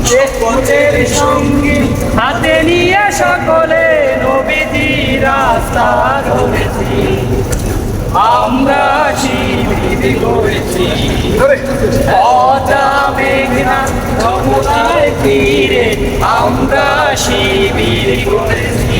পথের সঙ্গী হাতে নিয়ে সকলে নবীজি রাস্তা ধরেছি আমরা শিবির করেছি পচা মেঘনা যমুনার তীরে আমরা শিবির করেছি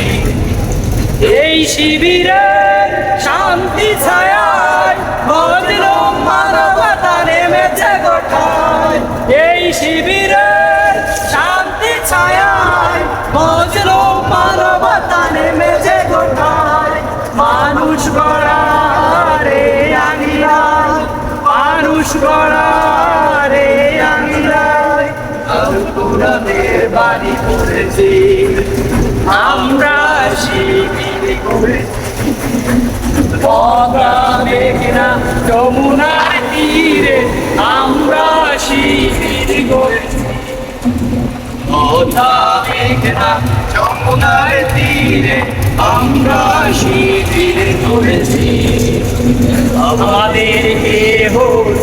এই শিবিরের শান্তি ছায়ায় মজলুম মানবতা নেমেছে গোঠায় এই শিবিরের শান্তি ছায়ায় মজলুম মানবতা নেমেছে গোঠায় মানুষ গড়ারে আঙিনায় মানুষ গড়ারে আঙিনায় আলকুরানের বাড়ি পড়েছি আমরা শিবির করেছি পদ্মা মেঘনা যমুনার তীরে আমরা শিবির করেছি পদ্মা মেঘনা যমুনার তীরে আমরা শিবির করেছি আমাদের কেহ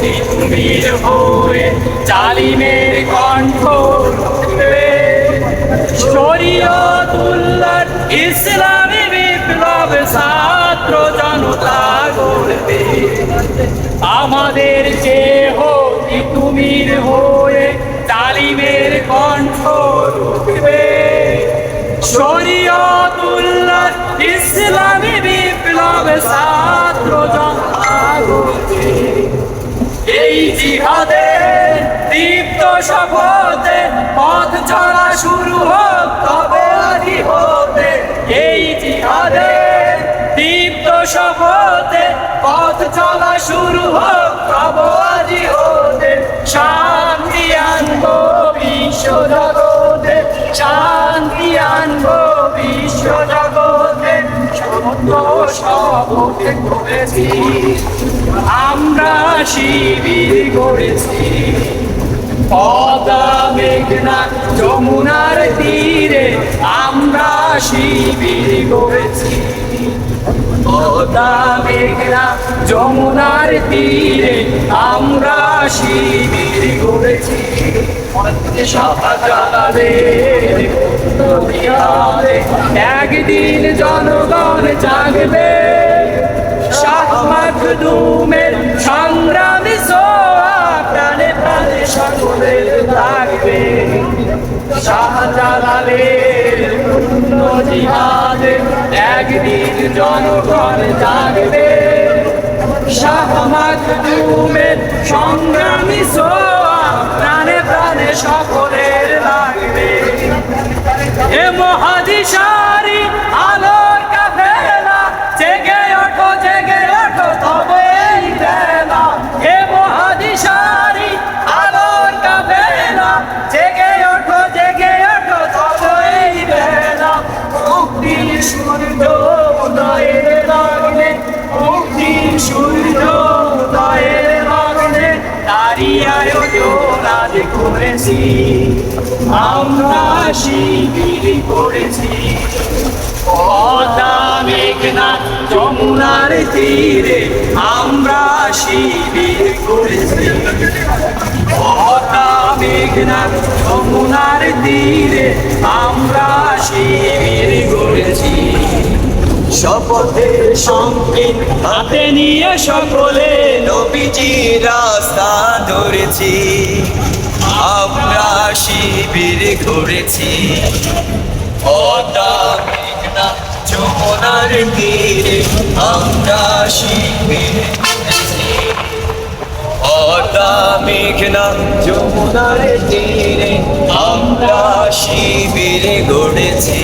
শিবির হয়ে জালিমের কণ্ঠ রুখবে শরীয়তুল্লাহর ইসলামী বিপ্লব ছাত্র জনতা গড়বে আমাদের কেহ তুমির হয়ে জালিমের কণ্ঠ রুখবে শরীয়তুল্লাহর ইসলামী বিপ্লব ছাত্র জনতা গড়বে এই জিহাদের দীপ্ত শপথে পথ চলা শুরু হোক তবে আদি হতে এই জিহাদের দীপ্ত শপথে পথ চলা শুরু হোক তবে আদি হতে শান্তি আনবো বিশ্ব জগতে শান্তি আনবো বিশ্ব জগতে সত্য শপথ করেছি আমরা শিবির করেছি পদ্মা মেঘনা যমুনার তীরে আমরা শিবির করেছি পদ্মা মেঘনা যমুনার তীরে আমরা শিবির করেছি একদিন জনগণ জাগবে শাহ মাখদুমের সংগ্রামী সোয়া প্রাণে প্রাণে সকলের লাগবে শাহজালালের পূর্ণ জিহাদে একদিন জনগণ জাগবে শাহ মাখদুমের সংগ্রামী সোয়া প্রাণে প্রাণে সকলের লাগবে এ মহাদিশারি আলোর কাফেলা জেগে ওঠো তবে এই বেলা এ মহাদিশারি আলোর কাফেলা জেগে ওঠো তবে এই বেলা মুক্তির সূর্য উদয়ের লগ্নে মুক্তির সূর্য উদয়ের লগ্নে দাঁড়িয়ে আয়োজন আজ করেছি আমরা শিবির করেছি পদ্মা মেঘনা যমুনার তীরে আমরা শিবির করেছি পদ্মা মেঘনা যমুনার তীরে আমরা শিবির করেছি শপথের সঙ্গে হাতে নিয়ে সকলে নবীজি রাস্তা ধরেছি আমরা শিবির করেছি পদ্মা মেঘনা যমুনার তীরে আমরা শিবির করেছি পদ্মা মেঘনা যমুনার তীরে আমরা শিবির গড়েছি।